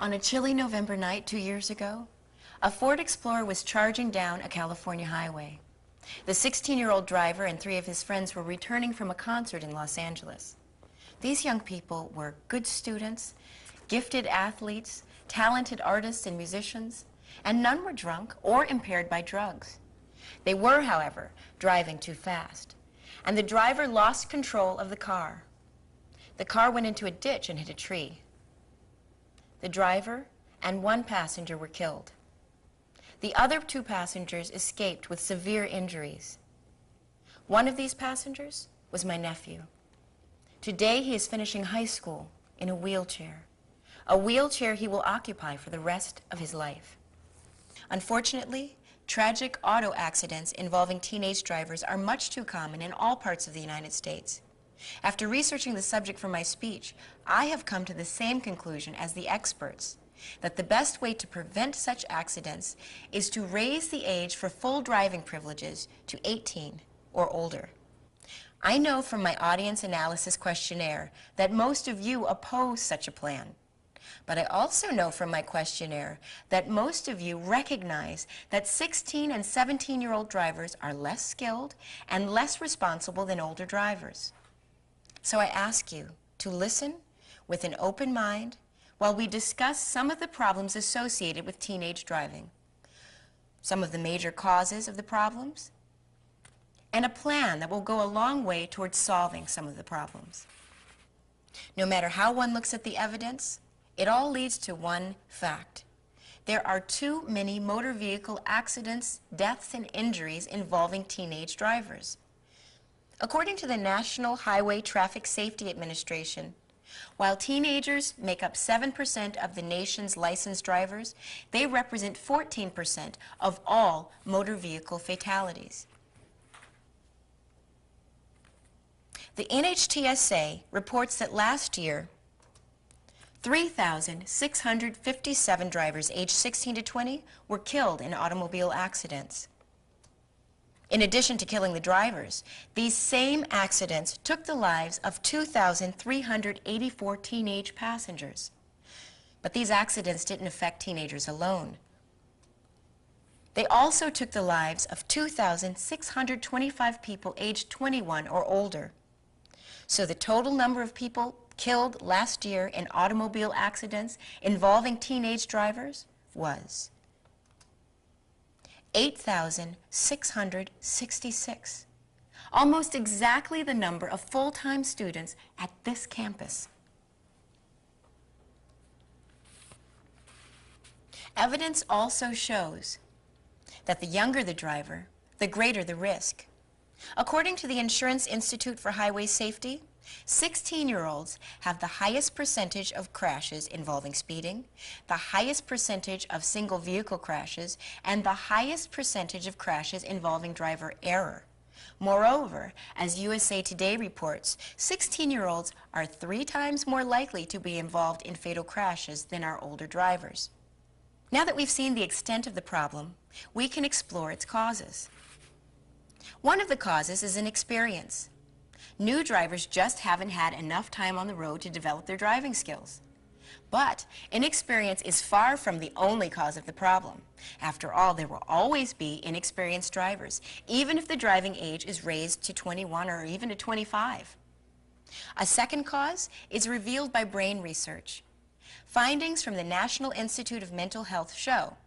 On a chilly November night 2 years ago, a Ford Explorer was charging down a California highway. The 16-year-old driver and 3 of his friends were returning from a concert in Los Angeles. These young people were good students, gifted athletes, talented artists and musicians, and none were drunk or impaired by drugs. They were, however, driving too fast, and the driver lost control of the car. The car went into a ditch and hit a tree. The driver and 1 passenger were killed. The other 2 passengers escaped with severe injuries. One of these passengers was my nephew. Today he is finishing high school in a wheelchair he will occupy for the rest of his life. Unfortunately, tragic auto accidents involving teenage drivers are much too common in all parts of the United States. After researching the subject for my speech, I have come to the same conclusion as the experts, that the best way to prevent such accidents is to raise the age for full driving privileges to 18 or older. I know from my audience analysis questionnaire that most of you oppose such a plan. But I also know from my questionnaire that most of you recognize that 16 and 17-year-old drivers are less skilled and less responsible than older drivers. So I ask you to listen with an open mind while we discuss some of the problems associated with teenage driving, some of the major causes of the problems, and a plan that will go a long way towards solving some of the problems. No matter how one looks at the evidence, it all leads to one fact. There are too many motor vehicle accidents, deaths, and injuries involving teenage drivers. According to the National Highway Traffic Safety Administration, while teenagers make up 7% of the nation's licensed drivers, they represent 14% of all motor vehicle fatalities. The NHTSA reports that last year, 3,657 drivers aged 16 to 20 were killed in automobile accidents. In addition to killing the drivers, these same accidents took the lives of 2,384 teenage passengers. But these accidents didn't affect teenagers alone. They also took the lives of 2,625 people aged 21 or older. So the total number of people killed last year in automobile accidents involving teenage drivers was 8,666, almost exactly the number of full-time students at this campus. Evidence also shows that the younger the driver, the greater the risk. According to the Insurance Institute for Highway Safety, 16-year-olds have the highest percentage of crashes involving speeding, the highest percentage of single vehicle crashes, and the highest percentage of crashes involving driver error. Moreover, as USA Today reports, 16-year-olds are 3 times more likely to be involved in fatal crashes than our older drivers. Now that we've seen the extent of the problem, we can explore its causes. One of the causes is inexperience. New drivers just haven't had enough time on the road to develop their driving skills. But inexperience is far from the only cause of the problem. After all, there will always be inexperienced drivers, even if the driving age is raised to 21 or even to 25. A second cause is revealed by brain research. Findings from the National Institute of Mental Health show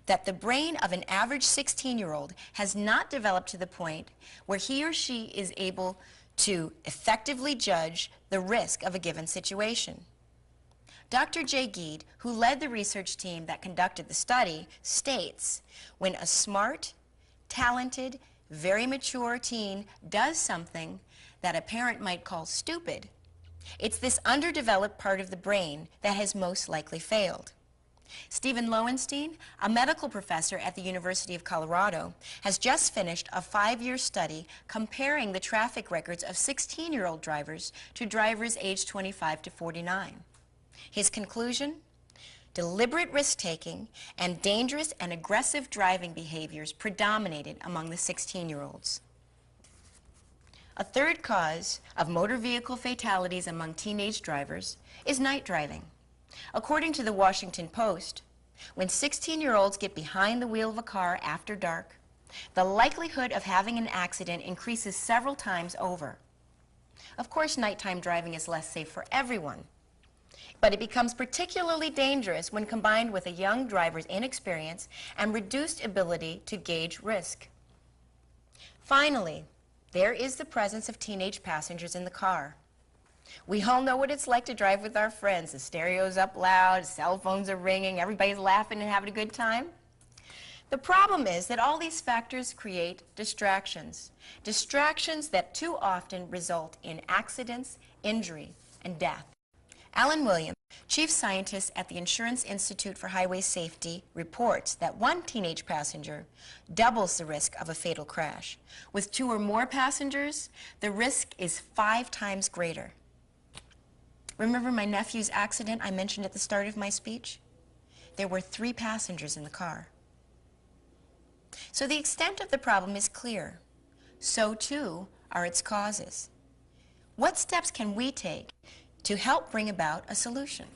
that the brain of an average 16-year-old has not developed to the point where he or she is able to effectively judge the risk of a given situation. Dr. Jay Geed, who led the research team that conducted the study, states, when a smart, talented, very mature teen does something that a parent might call stupid, it's this underdeveloped part of the brain that has most likely failed. Stephen Lowenstein, a medical professor at the University of Colorado, has just finished a 5-year study comparing the traffic records of 16-year-old drivers to drivers aged 25 to 49. His conclusion? Deliberate risk-taking and dangerous and aggressive driving behaviors predominated among the 16-year-olds. A third cause of motor vehicle fatalities among teenage drivers is night driving. According to the Washington Post, when 16-year-olds get behind the wheel of a car after dark, the likelihood of having an accident increases several times over. Of course, nighttime driving is less safe for everyone, but it becomes particularly dangerous when combined with a young driver's inexperience and reduced ability to gauge risk. Finally, there is the presence of teenage passengers in the car. We all know what it's like to drive with our friends. The stereo's up loud, cell phones are ringing, everybody's laughing and having a good time. The problem is that all these factors create distractions. Distractions that too often result in accidents, injury, and death. Alan Williams, chief scientist at the Insurance Institute for Highway Safety, reports that one teenage passenger doubles the risk of a fatal crash. With 2 or more passengers, the risk is 5 times greater. Remember my nephew's accident I mentioned at the start of my speech? There were 3 passengers in the car. So the extent of the problem is clear. So too are its causes. What steps can we take to help bring about a solution?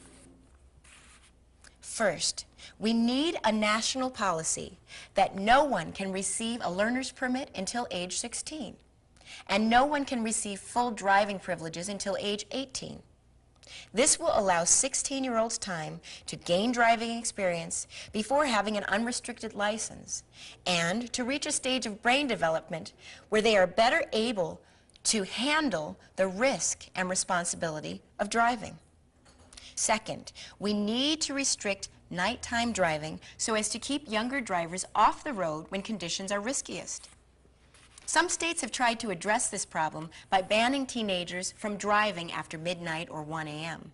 First, we need a national policy that no one can receive a learner's permit until age 16, and no one can receive full driving privileges until age 18. This will allow 16-year-olds time to gain driving experience before having an unrestricted license and to reach a stage of brain development where they are better able to handle the risk and responsibility of driving. Second, we need to restrict nighttime driving so as to keep younger drivers off the road when conditions are riskiest. Some states have tried to address this problem by banning teenagers from driving after midnight or 1 a.m.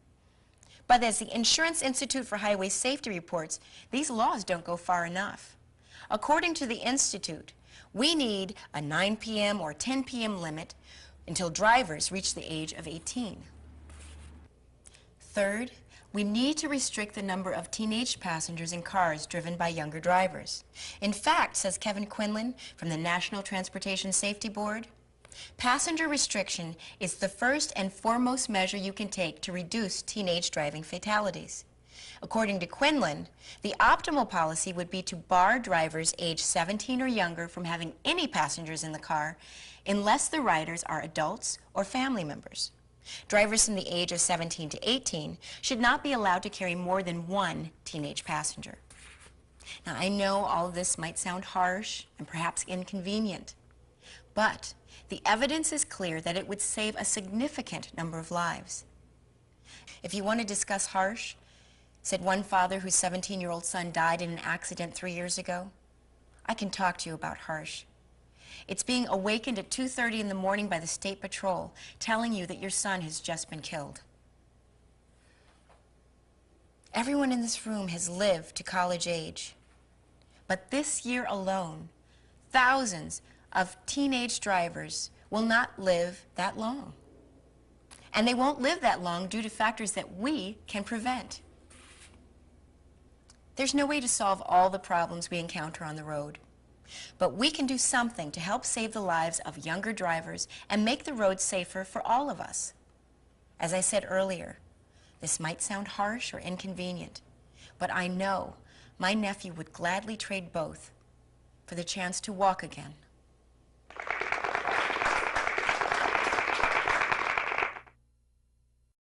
But as the Insurance Institute for Highway Safety reports, these laws don't go far enough. According to the Institute, we need a 9 p.m. or 10 p.m. limit until drivers reach the age of 18. Third, we need to restrict the number of teenage passengers in cars driven by younger drivers. In fact, says Kevin Quinlan from the National Transportation Safety Board, passenger restriction is the first and foremost measure you can take to reduce teenage driving fatalities. According to Quinlan, the optimal policy would be to bar drivers age 17 or younger from having any passengers in the car unless the riders are adults or family members. Drivers from the age of 17 to 18 should not be allowed to carry more than 1 teenage passenger. Now, I know all of this might sound harsh and perhaps inconvenient, but the evidence is clear that it would save a significant number of lives. If you want to discuss harsh, said one father whose 17-year-old son died in an accident 3 years ago, I can talk to you about harsh. It's being awakened at 2:30 in the morning by the State Patrol, telling you that your son has just been killed. Everyone in this room has lived to college age, but this year alone, thousands of teenage drivers will not live that long. And they won't live that long due to factors that we can prevent. There's no way to solve all the problems we encounter on the road. But we can do something to help save the lives of younger drivers and make the roads safer for all of us. As I said earlier, this might sound harsh or inconvenient, but I know my nephew would gladly trade both for the chance to walk again.